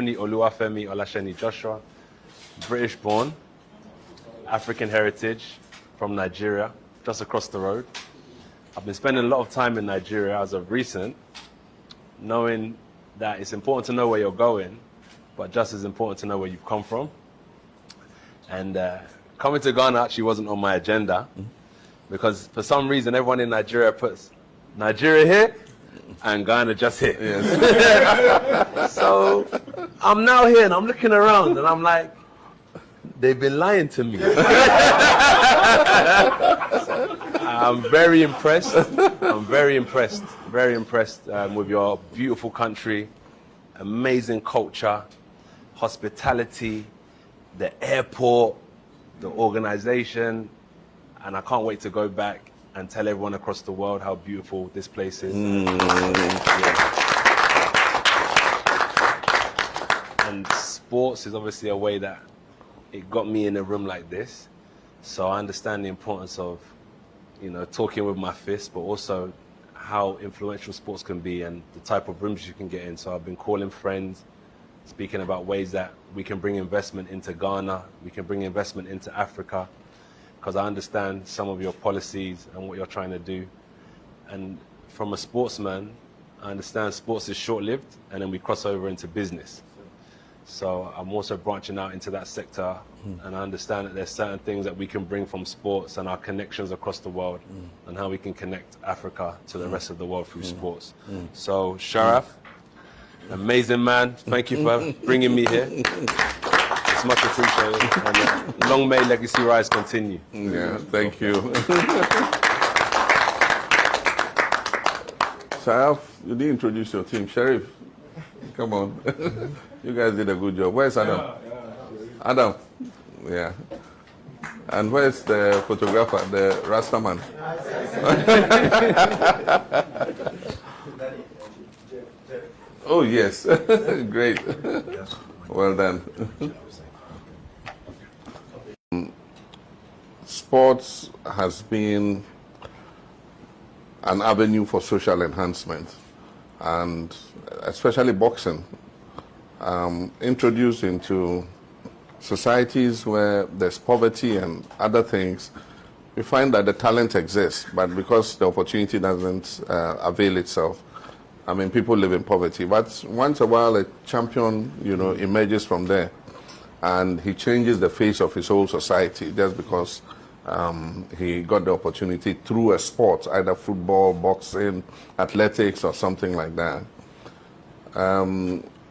Anthony Oluwafemi Olasheni Joshua, British born, African heritage from Nigeria, just across the road. I've been spending a lot of time in Nigeria as of recent, knowing that it's important to know where you're going, but just as important to know where you've come from. And coming to Ghana actually wasn't on my agenda, because for some reason everyone in Nigeria puts Nigeria here and Ghana just here. Yes. So I'm now here and I'm looking around and I'm like, they've been lying to me. I'm very impressed. I'm very impressed with your beautiful country, amazing culture, hospitality, the airport, the organization, and I can't wait to go back and tell everyone across the world how beautiful this place is. And sports is obviously a way that it got me in a room like this. So I understand the importance of, you know, talking with my fist, but also how influential sports can be and the type of rooms you can get in. So I've been calling friends, speaking about ways that we can bring investment into Ghana, we can bring investment into Africa, because I understand some of your policies and what you're trying to do. And from a sportsman, I understand sports is short-lived, and then we cross over into business. So I'm also branching out into that sector, and I understand that there's certain things that we can bring from sports and our connections across the world, and how we can connect Africa to the rest of the world through sports. So 𝐍𝐲, amazing man, thank you for bringing me here. It's much appreciated, and long may legacy rise continue. Yeah, thank you. 𝐍𝐲, you didn't introduce your team. Sheriff, come on. You guys did a good job. Where's Adam? Adam? Yeah. And where's the photographer, the Rastaman? Oh, yes. Great. Well done. Sports has been an avenue for social enhancement, and especially boxing. Introduced into societies where there's poverty and other things, we find that the talent exists, but because the opportunity doesn't avail itself, I mean, people live in poverty. But once a while, a champion, you know, emerges from there, and he changes the face of his whole society just because he got the opportunity through a sport, either football, boxing, athletics, or something like that.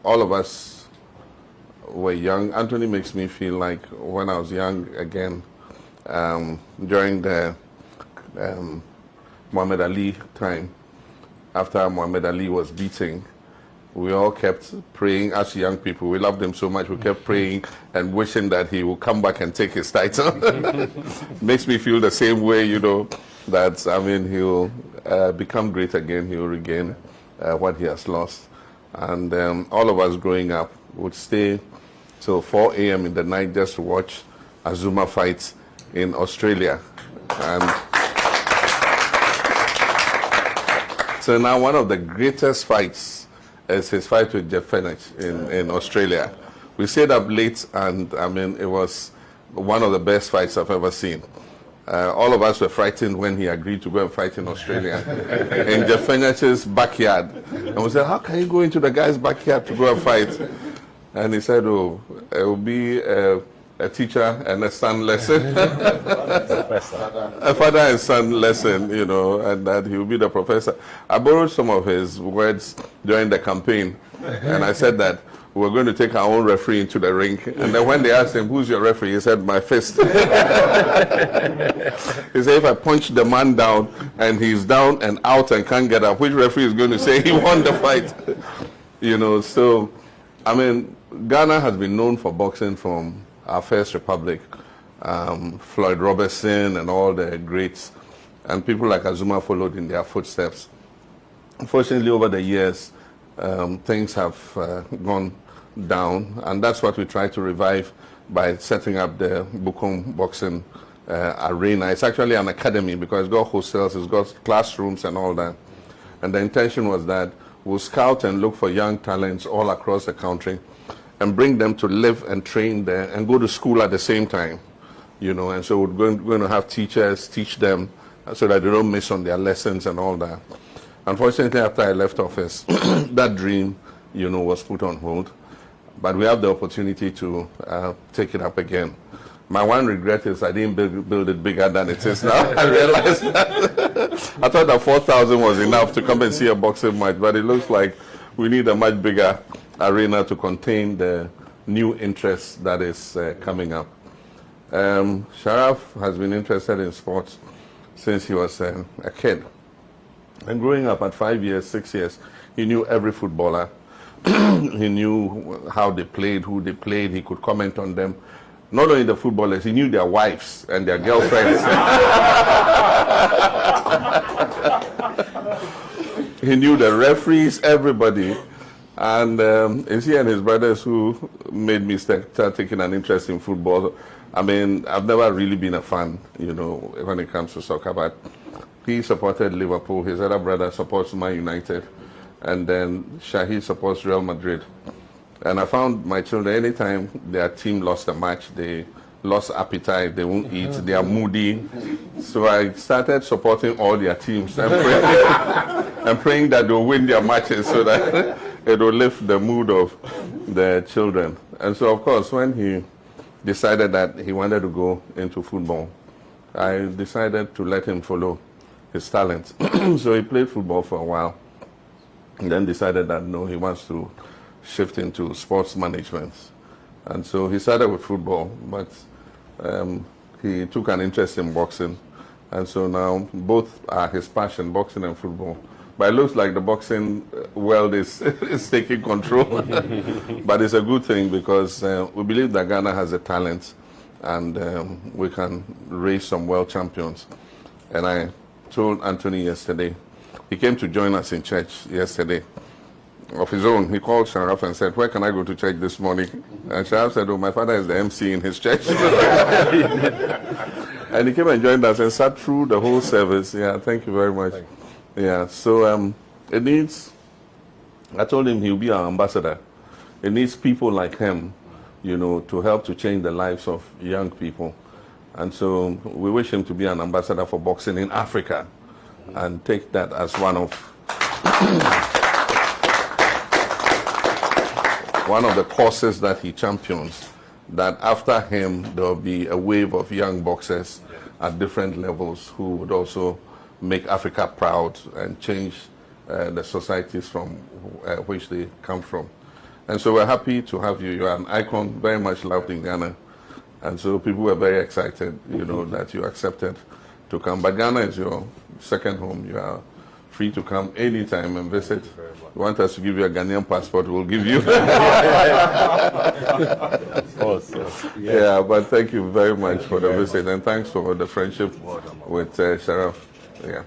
All of us were young. Anthony makes me feel like when I was young again, during the Muhammad Ali time, after Muhammad Ali was beaten, we all kept praying as young people. We loved him so much, we kept praying and wishing that he would come back and take his title. Makes me feel the same way, you know, that, I mean, he'll become great again, he'll regain what he has lost. And all of us growing up would stay till 4 a.m. in the night just to watch Azuma fights in Australia. And so now one of the greatest fights is his fight with 𝐍𝐴𝐴 in Australia. We stayed up late, and I mean, it was one of the best fights I've ever seen. All of us were frightened when he agreed to go and fight in Australia, in 𝐍𝐴𝐴's backyard. And we said, how can you go into the guy's backyard to go and fight? And he said, oh, it will be a teacher and a son lesson. A father and son lesson, you know, and that he will be the professor. I borrowed some of his words during the campaign, and I said that we're going to take our own referee into the ring. And then when they asked him, who's your referee? He said, my fist. He said, if I punch the man down and he's down and out and can't get up, which referee is going to say he won the fight? You know, so, I mean, Ghana has been known for boxing from our first republic. Floyd Robertson and all the greats. And people like Azuma followed in their footsteps. Unfortunately, over the years, things have gone down, and that's what we try to revive by setting up the Bukom Boxing Arena. It's actually an academy because it's got hostels, it's got classrooms and all that. And the intention was that We'll scout and look for young talents all across the country and bring them to live and train there and go to school at the same time, you know. And so we're going to have teachers teach them so that they don't miss on their lessons and all that. Unfortunately, after I left office, that dream, you know, was put on hold. But we have the opportunity to take it up again. My one regret is I didn't build it bigger than it is now. I realized that. I thought that 4,000 was enough to come and see a boxing match, but it looks like we need a much bigger arena to contain the new interest that is coming up. Sharaf has been interested in sports since he was a kid. And growing up at 5 years, 6 years, he knew every footballer. He knew how they played, who they played. He could comment on them. Not only the footballers, he knew their wives and their girlfriends. He knew the referees, everybody. And it's he and his brothers who made me start taking an interest in football. I mean, I've never really been a fan, you know, when it comes to soccer, but he supported Liverpool. His other brother supports Man United. And then Shahi supports Real Madrid. And I found my children, anytime their team lost a match, they lost appetite, they won't eat, they are moody. So I started supporting all their teams and praying that they'll win their matches so that it will lift the mood of the children. And so, of course, when he decided that he wanted to go into football, I decided to let him follow his talent. So he played football for a while. And then decided that no, he wants to shift into sports management. And so he started with football, but he took an interest in boxing. And so now both are his passion, boxing and football. But it looks like the boxing world is taking control. But it's a good thing because we believe that Ghana has a talent and we can raise some world champions. And I told Anthony yesterday, he came to join us in church yesterday. Of his own, he called Sharaf and said, "Where can I go to church this morning?" And Sharaf said, "Oh, my father is the MC in his church." And he came and joined us and sat through the whole service. Yeah, thank you very much. Yeah, so it needs, I told him he'll be our ambassador. It needs people like him, you know, to help to change the lives of young people. And so we wish him to be an ambassador for boxing in Africa. And take that as one of the causes that he champions, that after him there will be a wave of young boxers at different levels who would also make Africa proud and change the societies from which they come from. And so we're happy to have you. You're an icon, very much loved in Ghana. And so people were very excited, you know, that you accepted to come. But Ghana is your second home. You are free to come anytime and visit. You want us to give you a Ghanaian passport, we'll give you. Awesome. Yeah, but thank you very much for the visit and thanks for the friendship with Sharaf. Yeah.